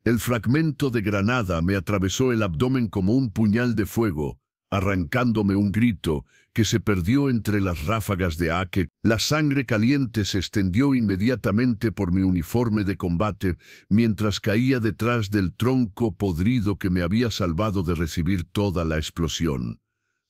El fragmento de granada me atravesó el abdomen como un puñal de fuego, arrancándome un grito que se perdió entre las ráfagas de AK. La sangre caliente se extendió inmediatamente por mi uniforme de combate mientras caía detrás del tronco podrido que me había salvado de recibir toda la explosión.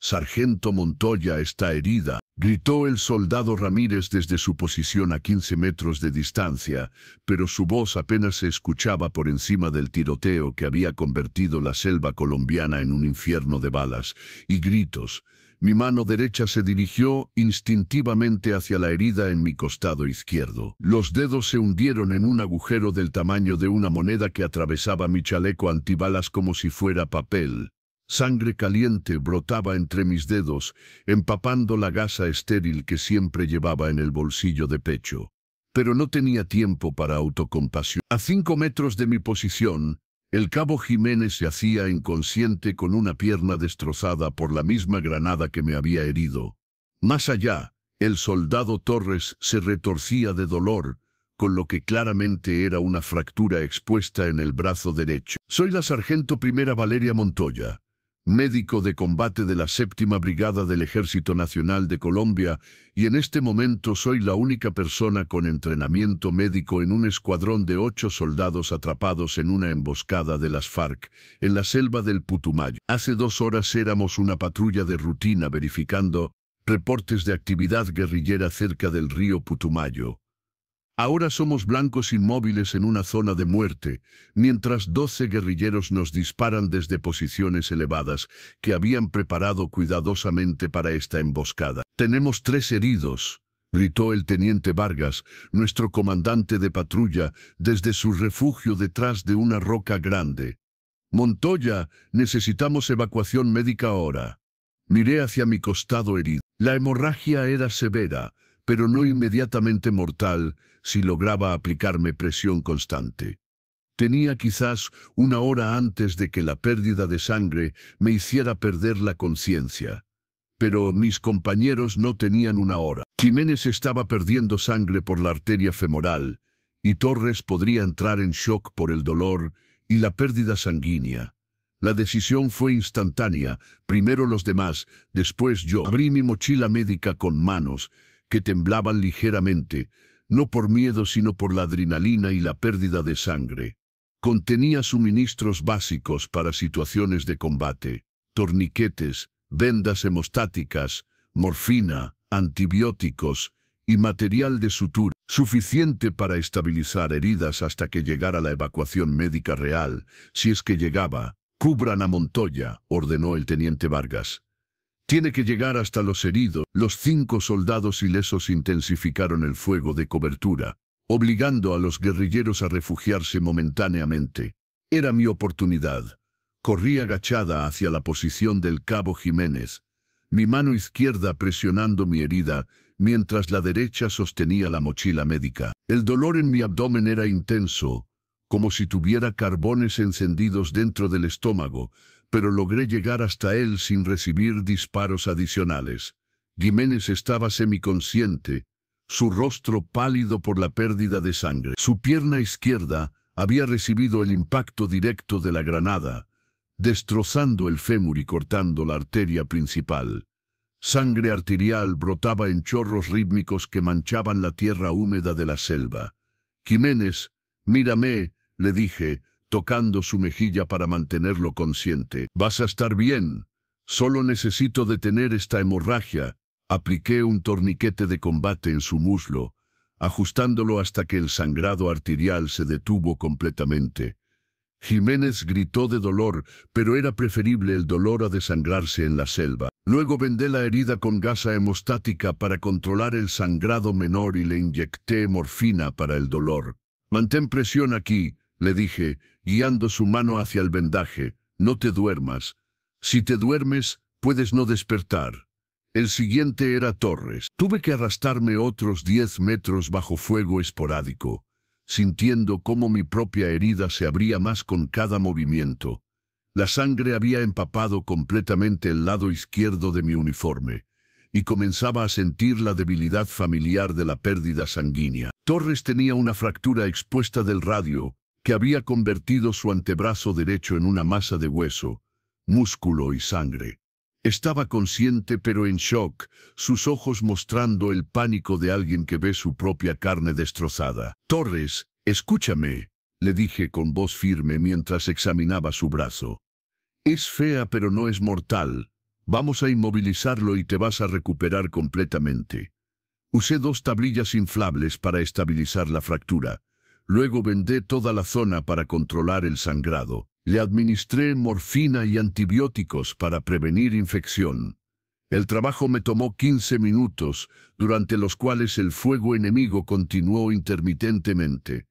«Sargento Montoya está herida», gritó el soldado Ramírez desde su posición a 15 metros de distancia, pero su voz apenas se escuchaba por encima del tiroteo que había convertido la selva colombiana en un infierno de balas y gritos. Mi mano derecha se dirigió instintivamente hacia la herida en mi costado izquierdo. Los dedos se hundieron en un agujero del tamaño de una moneda que atravesaba mi chaleco antibalas como si fuera papel. Sangre caliente brotaba entre mis dedos, empapando la gasa estéril que siempre llevaba en el bolsillo de pecho. Pero no tenía tiempo para autocompasión. A 5 metros de mi posición, el cabo Jiménez yacía inconsciente con una pierna destrozada por la misma granada que me había herido. Más allá, el soldado Torres se retorcía de dolor, con lo que claramente era una fractura expuesta en el brazo derecho. Soy la sargento primera Valeria Montoya, médico de combate de la 7ª Brigada del Ejército Nacional de Colombia, y en este momento soy la única persona con entrenamiento médico en un escuadrón de 8 soldados atrapados en una emboscada de las FARC, en la selva del Putumayo. Hace 2 horas éramos una patrulla de rutina verificando reportes de actividad guerrillera cerca del río Putumayo. Ahora somos blancos inmóviles en una zona de muerte, mientras 12 guerrilleros nos disparan desde posiciones elevadas que habían preparado cuidadosamente para esta emboscada. «Tenemos 3 heridos», gritó el teniente Vargas, nuestro comandante de patrulla, desde su refugio detrás de una roca grande. «Montoya, necesitamos evacuación médica ahora». Miré hacia mi costado herido. La hemorragia era severa, pero no inmediatamente mortal si lograba aplicarme presión constante. Tenía quizás 1 hora antes de que la pérdida de sangre me hiciera perder la conciencia. Pero mis compañeros no tenían 1 hora. Jiménez estaba perdiendo sangre por la arteria femoral, y Torres podría entrar en shock por el dolor y la pérdida sanguínea. La decisión fue instantánea, primero los demás, después yo. Abrí mi mochila médica con manos que temblaban ligeramente, no por miedo sino por la adrenalina y la pérdida de sangre. Contenía suministros básicos para situaciones de combate, torniquetes, vendas hemostáticas, morfina, antibióticos y material de sutura, suficiente para estabilizar heridas hasta que llegara la evacuación médica real, si es que llegaba. «Cubran a Montoya», ordenó el teniente Vargas. «Tiene que llegar hasta los heridos». Los 5 soldados ilesos intensificaron el fuego de cobertura, obligando a los guerrilleros a refugiarse momentáneamente. Era mi oportunidad. Corrí agachada hacia la posición del cabo Jiménez, mi mano izquierda presionando mi herida, mientras la derecha sostenía la mochila médica. El dolor en mi abdomen era intenso, como si tuviera carbones encendidos dentro del estómago, pero logré llegar hasta él sin recibir disparos adicionales. Jiménez estaba semiconsciente, su rostro pálido por la pérdida de sangre. Su pierna izquierda había recibido el impacto directo de la granada, destrozando el fémur y cortando la arteria principal. Sangre arterial brotaba en chorros rítmicos que manchaban la tierra húmeda de la selva. «Jiménez, mírame», le dije, tocando su mejilla para mantenerlo consciente. «Vas a estar bien. Solo necesito detener esta hemorragia». Apliqué un torniquete de combate en su muslo, ajustándolo hasta que el sangrado arterial se detuvo completamente. Jiménez gritó de dolor, pero era preferible el dolor a desangrarse en la selva. Luego vendé la herida con gasa hemostática para controlar el sangrado menor y le inyecté morfina para el dolor. «Mantén presión aquí», le dije, guiando su mano hacia el vendaje. «No te duermas. Si te duermes, puedes no despertar». El siguiente era Torres. Tuve que arrastrarme otros 10 metros bajo fuego esporádico, sintiendo cómo mi propia herida se abría más con cada movimiento. La sangre había empapado completamente el lado izquierdo de mi uniforme, y comenzaba a sentir la debilidad familiar de la pérdida sanguínea. Torres tenía una fractura expuesta del radio, que había convertido su antebrazo derecho en una masa de hueso, músculo y sangre. Estaba consciente pero en shock, sus ojos mostrando el pánico de alguien que ve su propia carne destrozada. «Torres, escúchame», le dije con voz firme mientras examinaba su brazo. «Es fea pero no es mortal. Vamos a inmovilizarlo y te vas a recuperar completamente». Usé 2 tablillas inflables para estabilizar la fractura. Luego vendé toda la zona para controlar el sangrado. Le administré morfina y antibióticos para prevenir infección. El trabajo me tomó 15 minutos, durante los cuales el fuego enemigo continuó intermitentemente.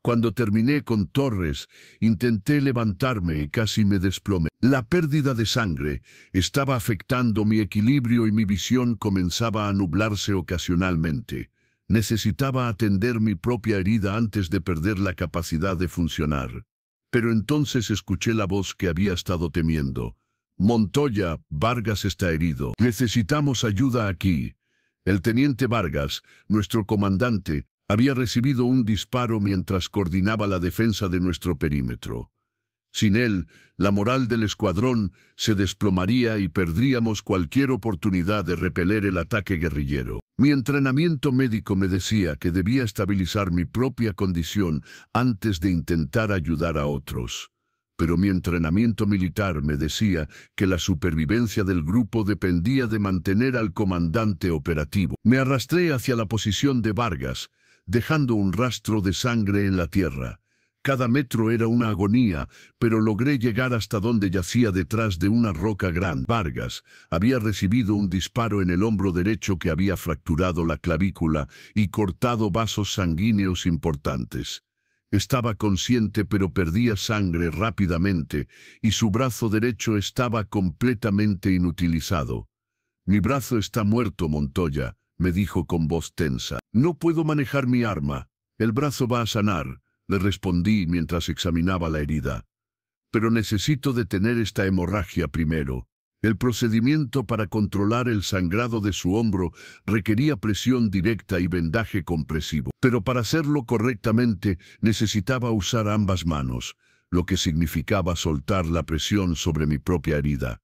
Cuando terminé con Torres, intenté levantarme y casi me desplomé. La pérdida de sangre estaba afectando mi equilibrio y mi visión comenzaba a nublarse ocasionalmente. Necesitaba atender mi propia herida antes de perder la capacidad de funcionar. Pero entonces escuché la voz que había estado temiendo. «Montoya, Vargas está herido. Necesitamos ayuda aquí». El teniente Vargas, nuestro comandante, había recibido un disparo mientras coordinaba la defensa de nuestro perímetro. Sin él, la moral del escuadrón se desplomaría y perdríamos cualquier oportunidad de repeler el ataque guerrillero. Mi entrenamiento médico me decía que debía estabilizar mi propia condición antes de intentar ayudar a otros. Pero mi entrenamiento militar me decía que la supervivencia del grupo dependía de mantener al comandante operativo. Me arrastré hacia la posición de Vargas, dejando un rastro de sangre en la tierra. Cada metro era una agonía, pero logré llegar hasta donde yacía detrás de una roca grande. Vargas había recibido un disparo en el hombro derecho que había fracturado la clavícula y cortado vasos sanguíneos importantes. Estaba consciente pero perdía sangre rápidamente y su brazo derecho estaba completamente inutilizado. «Mi brazo está muerto, Montoya», me dijo con voz tensa. «No puedo manejar mi arma. El brazo va a sanar», le respondí mientras examinaba la herida. «Pero necesito detener esta hemorragia primero». El procedimiento para controlar el sangrado de su hombro requería presión directa y vendaje compresivo. Pero para hacerlo correctamente necesitaba usar ambas manos, lo que significaba soltar la presión sobre mi propia herida.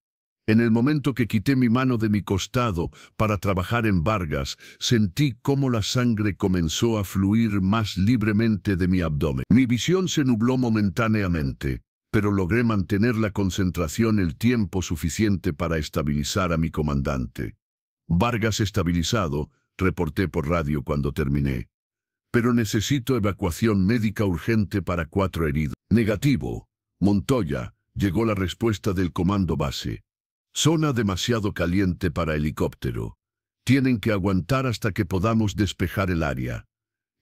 En el momento que quité mi mano de mi costado para trabajar en Vargas, sentí cómo la sangre comenzó a fluir más libremente de mi abdomen. Mi visión se nubló momentáneamente, pero logré mantener la concentración el tiempo suficiente para estabilizar a mi comandante. «Vargas estabilizado», reporté por radio cuando terminé. «Pero necesito evacuación médica urgente para 4 heridos». «Negativo, Montoya», llegó la respuesta del comando base. «Zona demasiado caliente para helicóptero. Tienen que aguantar hasta que podamos despejar el área».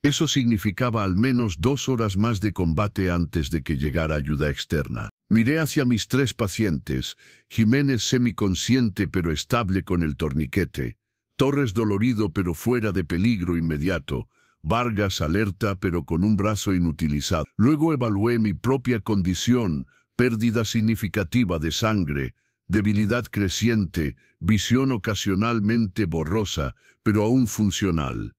Eso significaba al menos 2 horas más de combate antes de que llegara ayuda externa. Miré hacia mis 3 pacientes, Jiménez semiconsciente pero estable con el torniquete, Torres dolorido pero fuera de peligro inmediato, Vargas alerta pero con un brazo inutilizado. Luego evalué mi propia condición, pérdida significativa de sangre, debilidad creciente, visión ocasionalmente borrosa, pero aún funcional.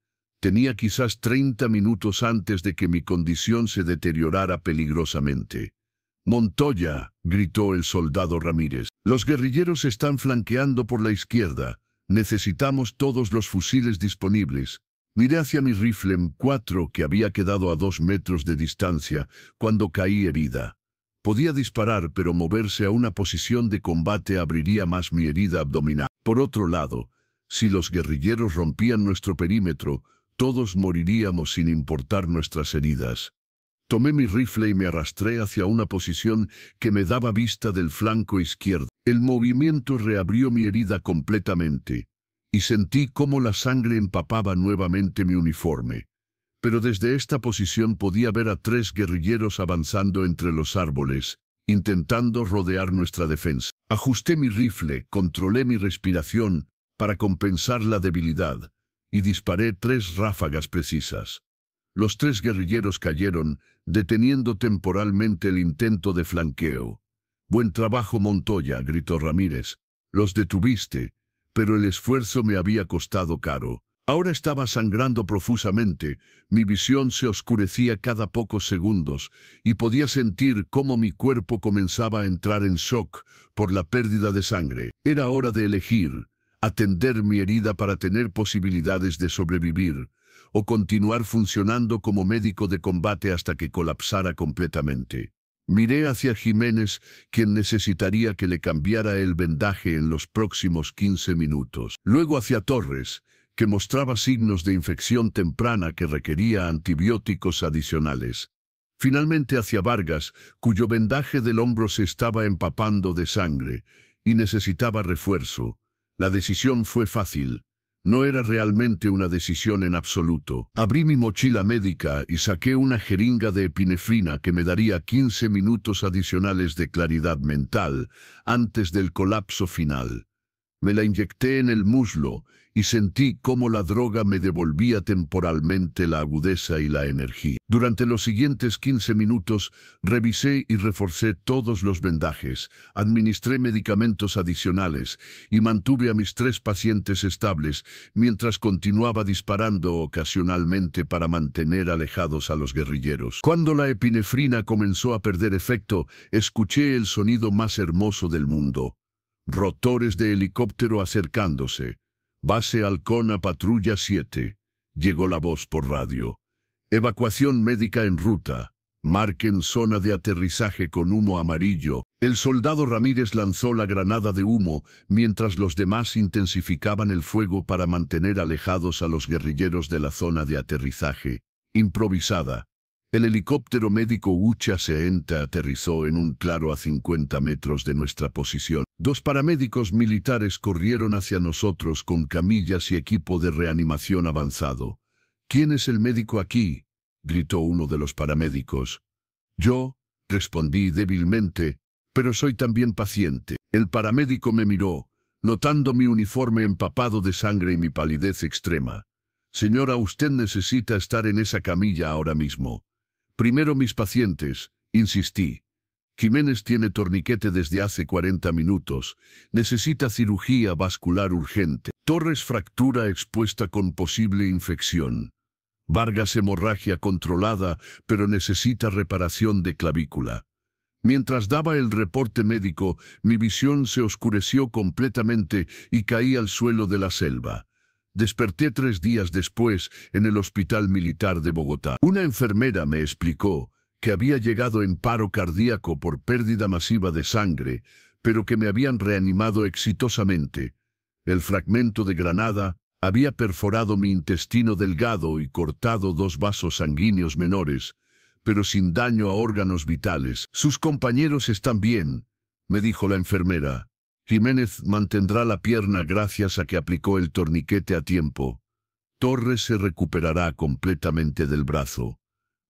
Tenía quizás 30 minutos antes de que mi condición se deteriorara peligrosamente. «Montoya», gritó el soldado Ramírez. «Los guerrilleros están flanqueando por la izquierda. Necesitamos todos los fusiles disponibles». Miré hacia mi rifle M4 que había quedado a 2 metros de distancia cuando caí herida. Podía disparar, pero moverse a una posición de combate abriría más mi herida abdominal. Por otro lado, si los guerrilleros rompían nuestro perímetro, todos moriríamos sin importar nuestras heridas. Tomé mi rifle y me arrastré hacia una posición que me daba vista del flanco izquierdo. El movimiento reabrió mi herida completamente, y sentí cómo la sangre empapaba nuevamente mi uniforme. Pero desde esta posición podía ver a 3 guerrilleros avanzando entre los árboles, intentando rodear nuestra defensa. Ajusté mi rifle, controlé mi respiración para compensar la debilidad, y disparé 3 ráfagas precisas. Los 3 guerrilleros cayeron, deteniendo temporalmente el intento de flanqueo. «Buen trabajo, Montoya», gritó Ramírez. «Los detuviste, pero el esfuerzo me había costado caro». Ahora estaba sangrando profusamente, mi visión se oscurecía cada pocos segundos y podía sentir cómo mi cuerpo comenzaba a entrar en shock por la pérdida de sangre. Era hora de elegir, atender mi herida para tener posibilidades de sobrevivir, o continuar funcionando como médico de combate hasta que colapsara completamente. Miré hacia Jiménez, quien necesitaría que le cambiara el vendaje en los próximos 15 minutos. Luego hacia Torres, que mostraba signos de infección temprana que requería antibióticos adicionales. Finalmente hacia Vargas, cuyo vendaje del hombro se estaba empapando de sangre y necesitaba refuerzo. La decisión fue fácil. No era realmente una decisión en absoluto. Abrí mi mochila médica y saqué una jeringa de epinefrina que me daría 15 minutos adicionales de claridad mental antes del colapso final. Me la inyecté en el muslo y sentí cómo la droga me devolvía temporalmente la agudeza y la energía. Durante los siguientes 15 minutos, revisé y reforcé todos los vendajes, administré medicamentos adicionales y mantuve a mis 3 pacientes estables mientras continuaba disparando ocasionalmente para mantener alejados a los guerrilleros. Cuando la epinefrina comenzó a perder efecto, escuché el sonido más hermoso del mundo. Rotores de helicóptero acercándose. Base Halcón a Patrulla 7. Llegó la voz por radio. Evacuación médica en ruta. Marquen zona de aterrizaje con humo amarillo. El soldado Ramírez lanzó la granada de humo, mientras los demás intensificaban el fuego para mantener alejados a los guerrilleros de la zona de aterrizaje. Improvisada. El helicóptero médico UCHA-70 aterrizó en un claro a 50 metros de nuestra posición. 2 paramédicos militares corrieron hacia nosotros con camillas y equipo de reanimación avanzado. ¿Quién es el médico aquí?, gritó uno de los paramédicos. Yo, respondí débilmente, pero soy también paciente. El paramédico me miró, notando mi uniforme empapado de sangre y mi palidez extrema. Señora, usted necesita estar en esa camilla ahora mismo. Primero mis pacientes, insistí. Jiménez tiene torniquete desde hace 40 minutos. Necesita cirugía vascular urgente. Torres fractura expuesta con posible infección. Vargas hemorragia controlada, pero necesita reparación de clavícula. Mientras daba el reporte médico, mi visión se oscureció completamente y caí al suelo de la selva. Desperté 3 días después en el Hospital Militar de Bogotá. Una enfermera me explicó que había llegado en paro cardíaco por pérdida masiva de sangre, pero que me habían reanimado exitosamente. El fragmento de granada había perforado mi intestino delgado y cortado 2 vasos sanguíneos menores, pero sin daño a órganos vitales. Sus compañeros están bien, me dijo la enfermera. Jiménez mantendrá la pierna gracias a que aplicó el torniquete a tiempo. Torres se recuperará completamente del brazo.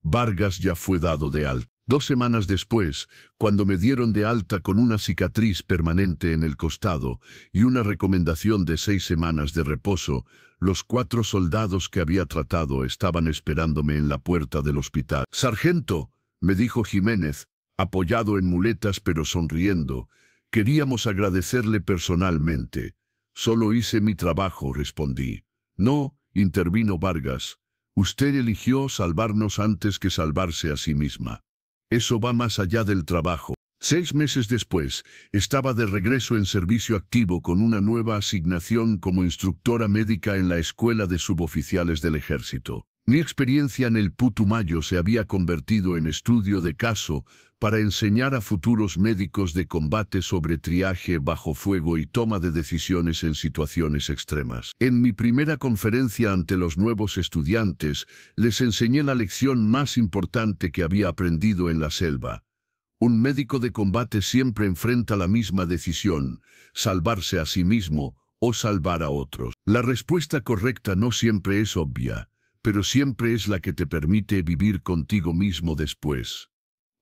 Vargas ya fue dado de alta. 2 semanas después, cuando me dieron de alta con una cicatriz permanente en el costado y una recomendación de 6 semanas de reposo, los 4 soldados que había tratado estaban esperándome en la puerta del hospital. «Sargento», me dijo Jiménez, apoyado en muletas pero sonriendo, «queríamos agradecerle personalmente». «Solo hice mi trabajo», respondí. «No», intervino Vargas. «Usted eligió salvarnos antes que salvarse a sí misma. Eso va más allá del trabajo». 6 meses después, estaba de regreso en servicio activo con una nueva asignación como instructora médica en la Escuela de Suboficiales del Ejército. Mi experiencia en el Putumayo se había convertido en estudio de caso para enseñar a futuros médicos de combate sobre triaje bajo fuego y toma de decisiones en situaciones extremas. En mi primera conferencia ante los nuevos estudiantes, les enseñé la lección más importante que había aprendido en la selva. Un médico de combate siempre enfrenta la misma decisión, salvarse a sí mismo o salvar a otros. La respuesta correcta no siempre es obvia, pero siempre es la que te permite vivir contigo mismo después.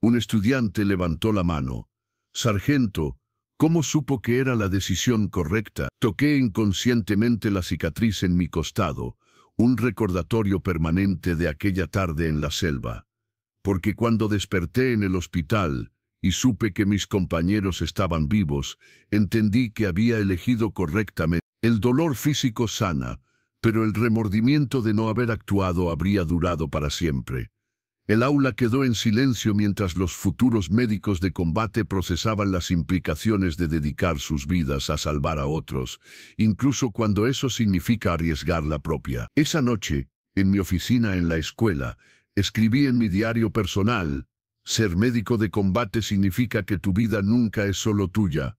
Un estudiante levantó la mano. «Sargento, ¿cómo supo que era la decisión correcta?» Toqué inconscientemente la cicatriz en mi costado, un recordatorio permanente de aquella tarde en la selva. Porque cuando desperté en el hospital y supe que mis compañeros estaban vivos, entendí que había elegido correctamente. El dolor físico sana, pero el remordimiento de no haber actuado habría durado para siempre. El aula quedó en silencio mientras los futuros médicos de combate procesaban las implicaciones de dedicar sus vidas a salvar a otros, incluso cuando eso significa arriesgar la propia. Esa noche, en mi oficina en la escuela, escribí en mi diario personal: ser médico de combate significa que tu vida nunca es solo tuya.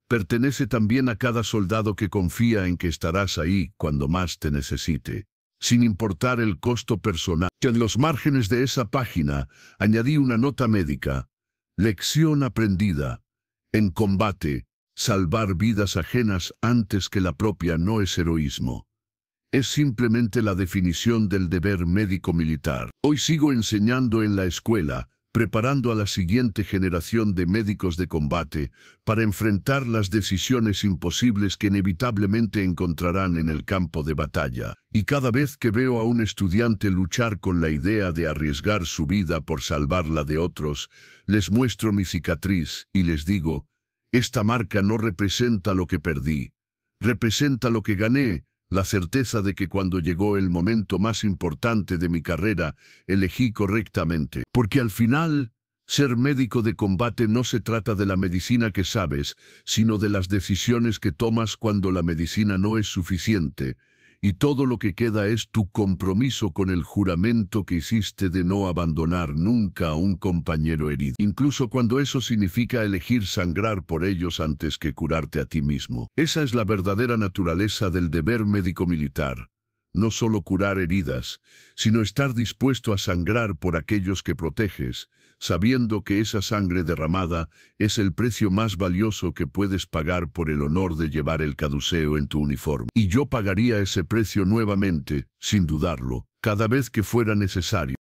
Pertenece también a cada soldado que confía en que estarás ahí cuando más te necesite, sin importar el costo personal. En los márgenes de esa página añadí una nota médica: lección aprendida. En combate, salvar vidas ajenas antes que la propia no es heroísmo. Es simplemente la definición del deber médico-militar. Hoy sigo enseñando en la escuela, preparando a la siguiente generación de médicos de combate para enfrentar las decisiones imposibles que inevitablemente encontrarán en el campo de batalla. Y cada vez que veo a un estudiante luchar con la idea de arriesgar su vida por salvar la de otros, les muestro mi cicatriz y les digo: esta marca no representa lo que perdí, representa lo que gané. La certeza de que cuando llegó el momento más importante de mi carrera, elegí correctamente. Porque al final, ser médico de combate no se trata de la medicina que sabes, sino de las decisiones que tomas cuando la medicina no es suficiente. Y todo lo que queda es tu compromiso con el juramento que hiciste de no abandonar nunca a un compañero herido, incluso cuando eso significa elegir sangrar por ellos antes que curarte a ti mismo. Esa es la verdadera naturaleza del deber médico-militar. No solo curar heridas, sino estar dispuesto a sangrar por aquellos que proteges, sabiendo que esa sangre derramada es el precio más valioso que puedes pagar por el honor de llevar el caduceo en tu uniforme. Y yo pagaría ese precio nuevamente, sin dudarlo, cada vez que fuera necesario.